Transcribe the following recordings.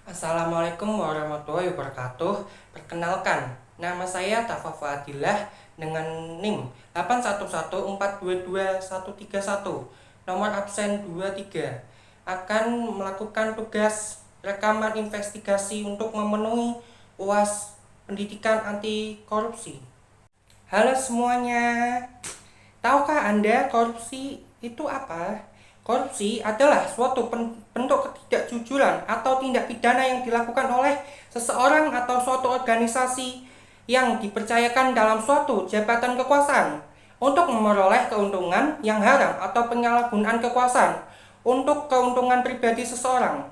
Assalamualaikum warahmatullahi wabarakatuh. Perkenalkan, nama saya Tafa Fadillah dengan NIM 811422131, nomor absen 23. Akan melakukan tugas rekaman investigasi untuk memenuhi UAS Pendidikan Anti Korupsi. Halo semuanya. Tahukah Anda korupsi itu apa? Korupsi adalah suatu bentuk ketidakjujuran atau tindak pidana yang dilakukan oleh seseorang atau suatu organisasi yang dipercayakan dalam suatu jabatan kekuasaan untuk memperoleh keuntungan yang haram atau penyalahgunaan kekuasaan untuk keuntungan pribadi seseorang.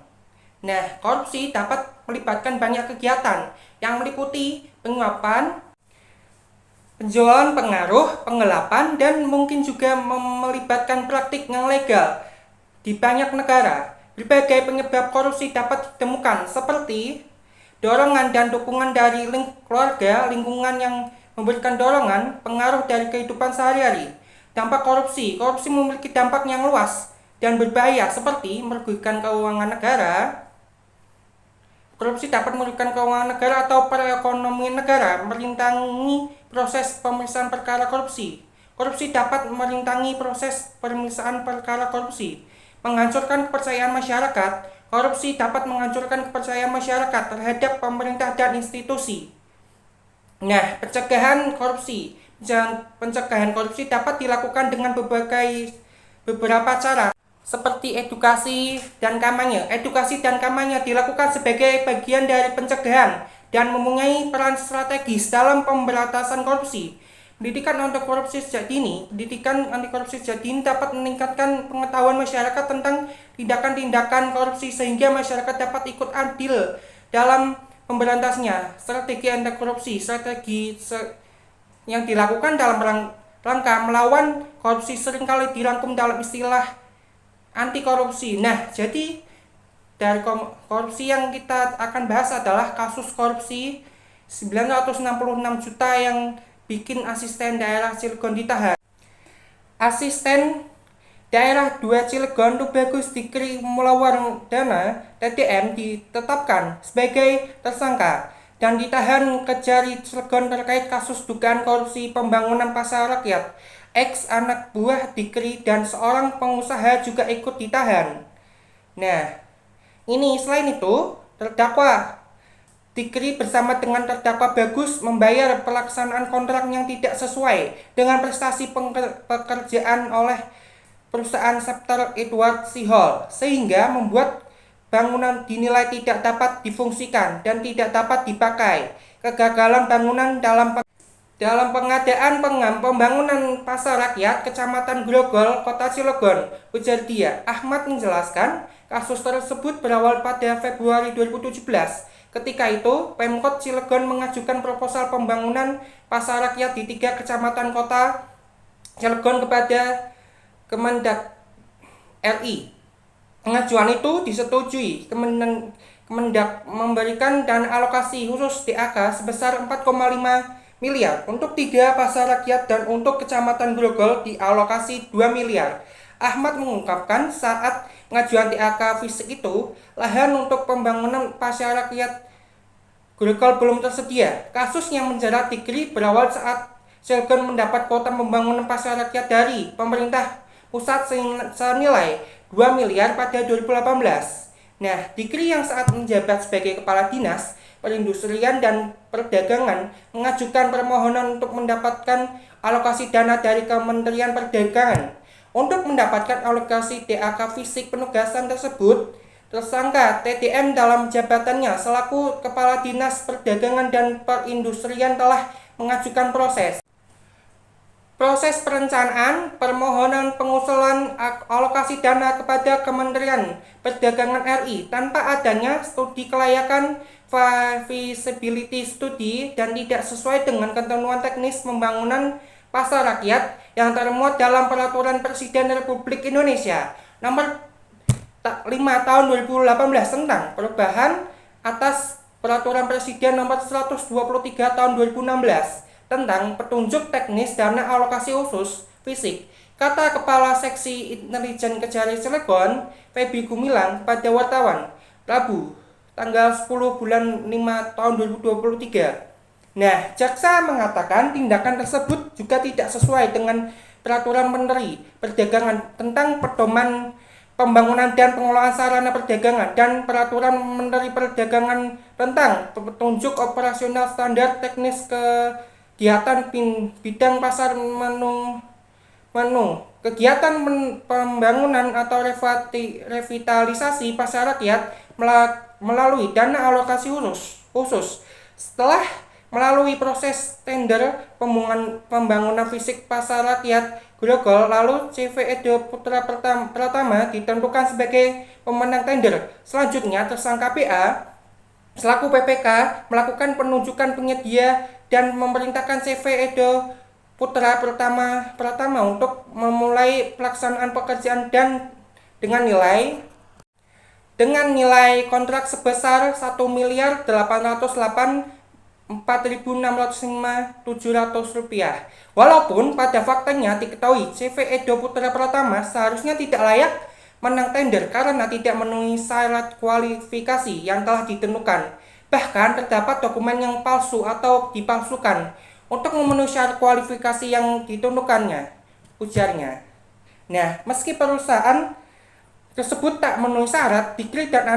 Nah, korupsi dapat melibatkan banyak kegiatan yang meliputi penyuapan, penjualan pengaruh, penggelapan, dan mungkin juga melibatkan praktik yang legal di banyak negara. Berbagai penyebab korupsi dapat ditemukan seperti dorongan dan dukungan dari keluarga, lingkungan yang memberikan dorongan, pengaruh dari kehidupan sehari-hari. Dampak korupsi. Korupsi memiliki dampak yang luas dan berbahaya seperti merugikan keuangan negara. Korupsi dapat merugikan keuangan negara atau perekonomian negara, merintangi proses pemeriksaan perkara korupsi. Korupsi dapat merintangi proses pemeriksaan perkara korupsi, menghancurkan kepercayaan masyarakat. Korupsi dapat menghancurkan kepercayaan masyarakat terhadap pemerintah dan institusi. Nah, pencegahan korupsi. Pencegahan korupsi dapat dilakukan dengan beberapa cara, seperti edukasi dan kampanye. Edukasi dan kampanye dilakukan sebagai bagian dari pencegahan dan mempunyai peran strategis dalam pemberantasan korupsi. Pendidikan anti korupsi sejak dini. Pendidikan anti korupsi sejak dini dapat meningkatkan pengetahuan masyarakat tentang tindakan-tindakan korupsi sehingga masyarakat dapat ikut andil dalam pemberantasnya. Strategi anti korupsi, yang dilakukan dalam rangka melawan korupsi seringkali dirangkum dalam istilah anti korupsi. Nah, jadi dari korupsi yang kita akan bahas adalah kasus korupsi 966 juta yang bikin asisten daerah Cilegon ditahan. Asisten daerah 2 Cilegon Tubagus Dikri Mulawardana TDM ditetapkan sebagai tersangka dan ditahan Kejari Cilegon terkait kasus dugaan korupsi pembangunan pasar rakyat. Ex anak buah Dikri dan seorang pengusaha juga ikut ditahan. Nah, ini selain itu, terdakwa Dikri bersama dengan terdakwa Bagus membayar pelaksanaan kontrak yang tidak sesuai dengan prestasi pekerjaan oleh perusahaan Scepter Edward Hall, sehingga membuat bangunan dinilai tidak dapat difungsikan dan tidak dapat dipakai. Kegagalan bangunan dalam pengadaan pembangunan pasar rakyat Kecamatan Grogol, Kota Cilegon, ujar dia. Ahmad menjelaskan, kasus tersebut berawal pada Februari 2017. Ketika itu, Pemkot Cilegon mengajukan proposal pembangunan pasar rakyat di 3 kecamatan Kota Cilegon kepada Kemendak RI. Pengajuan itu disetujui. Kemendak memberikan dana alokasi khusus DAK sebesar 4,5 miliar untuk 3 pasar rakyat dan untuk Kecamatan Grogol dialokasi 2 miliar. Ahmad mengungkapkan saat pengajuan DAK fisik itu, lahan untuk pembangunan pasar rakyat Grogol belum tersedia. Kasus yang menjerat Dikri berawal saat Cilegon mendapat kuota pembangunan pasar rakyat dari pemerintah pusat senilai 2 miliar pada 2018. Nah, Dikri yang saat menjabat sebagai Kepala Dinas Perindustrian dan Perdagangan mengajukan permohonan untuk mendapatkan alokasi dana dari Kementerian Perdagangan. Untuk mendapatkan alokasi DAK fisik penugasan tersebut, tersangka TDM dalam jabatannya selaku Kepala Dinas Perdagangan dan Perindustrian telah mengajukan proses perencanaan permohonan pengusulan alokasi dana kepada Kementerian Perdagangan RI tanpa adanya studi kelayakan feasibility study dan tidak sesuai dengan ketentuan teknis pembangunan pasar rakyat yang termuat dalam Peraturan Presiden Republik Indonesia Nomor 5 Tahun 2018 tentang perubahan atas Peraturan Presiden Nomor 123 Tahun 2016 tentang petunjuk teknis dana alokasi khusus fisik, kata Kepala Seksi Intelijen Kejari Cilegon, Feby Gumilang, pada wartawan Rabu tanggal 10 bulan 5 tahun 2023. Nah, jaksa mengatakan tindakan tersebut juga tidak sesuai dengan Peraturan Menteri Perdagangan tentang Pedoman Pembangunan dan Pengelolaan Sarana Perdagangan dan Peraturan Menteri Perdagangan tentang Petunjuk Operasional Standar Teknis Kegiatan Bidang Pasar Kegiatan pembangunan atau revitalisasi pasar rakyat melalui dana alokasi khusus. Setelah melalui proses tender pembangunan fisik pasar rakyat Grogol, lalu CV Edo Putra Pratama ditentukan sebagai pemenang tender. Selanjutnya, tersangka PA selaku PPK melakukan penunjukan penyedia dan memerintahkan CV Edo Putra Pratama untuk memulai pelaksanaan pekerjaan dan dengan nilai kontrak sebesar 1.808.4.605.700 rupiah. Walaupun pada faktanya diketahui CV Edo Putra Pratama seharusnya tidak layak menang tender karena tidak memenuhi syarat kualifikasi yang telah ditentukan. Bahkan terdapat dokumen yang palsu atau dipalsukan untuk memenuhi syarat kualifikasi yang ditentukannya, ujarnya. Nah, meski perusahaan tersebut tak memenuhi syarat, Dikri dan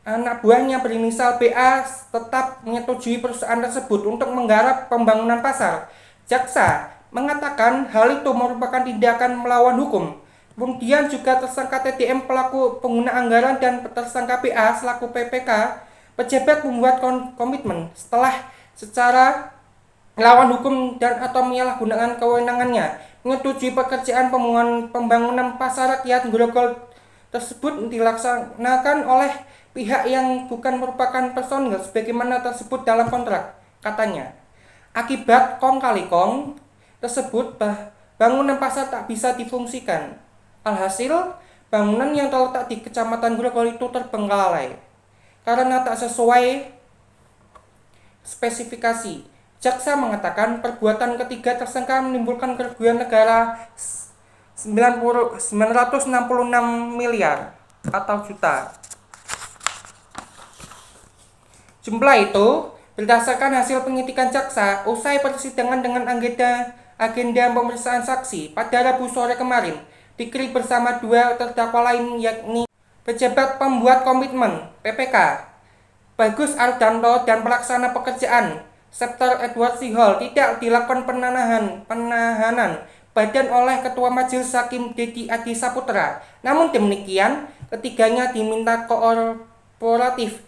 anak buahnya berinisial BA tetap menyetujui perusahaan tersebut untuk menggarap pembangunan pasar. Jaksa mengatakan hal itu merupakan tindakan melawan hukum. Kemudian juga tersangka TDM pelaku pengguna anggaran dan tersangka PA selaku PPK pejabat membuat komitmen secara melawan hukum dan atau menyalahgunakan kewenangannya menyetujui pekerjaan pembangunan pasar rakyat Grogol tersebut dilaksanakan oleh pihak yang bukan merupakan personil sebagaimana tersebut dalam kontrak, katanya. Akibat kong kali kong tersebut, bangunan pasar tak bisa difungsikan. Alhasil, bangunan yang terletak di Kecamatan Grogol itu terbengkalai karena tak sesuai spesifikasi. Jaksa mengatakan perbuatan ketiga tersangka menimbulkan kerugian negara 966 miliar atau juta. Jumlah itu berdasarkan hasil penyidikan jaksa usai persidangan dengan agenda pemeriksaan saksi pada Rabu sore kemarin. Dikri bersama dua terdakwa lain yakni pejabat pembuat komitmen PPK Bagus Ardanto dan pelaksana pekerjaan Septer Edward Sihol tidak dilakukan penahanan badan oleh Ketua Majelis Hakim Dedi Adi Saputra. Namun demikian, ketiganya diminta kooperatif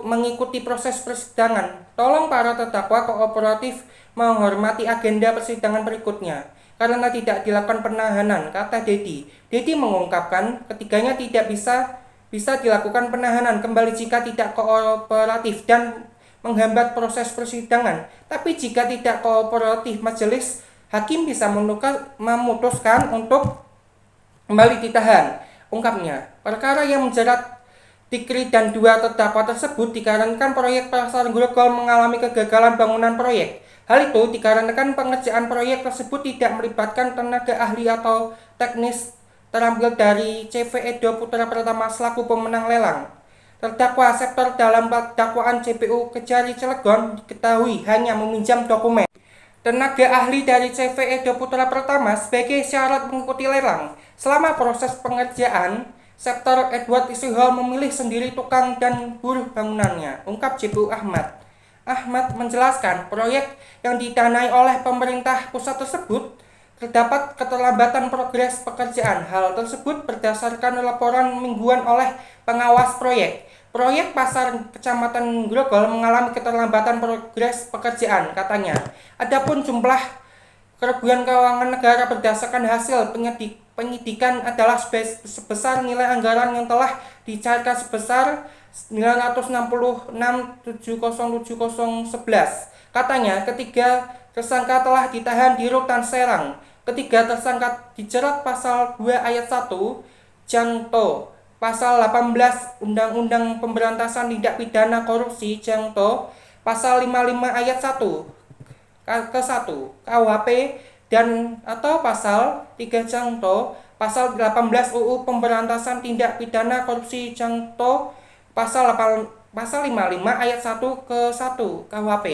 mengikuti proses persidangan. Tolong para terdakwa kooperatif menghormati agenda persidangan berikutnya karena tidak dilakukan penahanan, kata Dedi. Dedi mengungkapkan ketiganya tidak bisa dilakukan penahanan kembali jika tidak kooperatif dan menghambat proses persidangan. Tapi jika tidak kooperatif, majelis hakim bisa memutuskan untuk kembali ditahan, ungkapnya. Perkara yang menjerat Dikri dan dua terdakwa tersebut dikarenakan proyek pasar Grogol mengalami kegagalan bangunan proyek. Hal itu dikarenakan pengerjaan proyek tersebut tidak melibatkan tenaga ahli atau teknis terampil dari CV Edo Putra Pratama selaku pemenang lelang. Terdakwa Septer dalam dakwaan JPU Kejari Cilegon diketahui hanya meminjam dokumen tenaga ahli dari CV Edo Putra Pratama sebagai syarat mengikuti lelang. Selama proses pengerjaan, Septer Edward Sihol memilih sendiri tukang dan buruh bangunannya, ungkap JPU Ahmad. Ahmad menjelaskan proyek yang didanai oleh pemerintah pusat tersebut terdapat keterlambatan progres pekerjaan. Hal tersebut berdasarkan laporan mingguan oleh pengawas proyek. Proyek pasar Kecamatan Grogol mengalami keterlambatan progres pekerjaan, katanya. Adapun jumlah kerugian keuangan negara berdasarkan hasil penyidikan adalah sebesar nilai anggaran yang telah dicairkan sebesar 966.707.11. Katanya, ketiga tersangka telah ditahan di Rutan Serang. Ketiga tersangka dijerat pasal 2 ayat 1 Jangto, pasal 18 Undang-Undang Pemberantasan Tindak Pidana Korupsi Jangto, pasal 55 ayat 1 ke 1 KUHP dan atau pasal 3 Jangto, pasal 18 UU Pemberantasan Tindak Pidana Korupsi contoh pasal 55 ayat 1 ke 1 KUHP.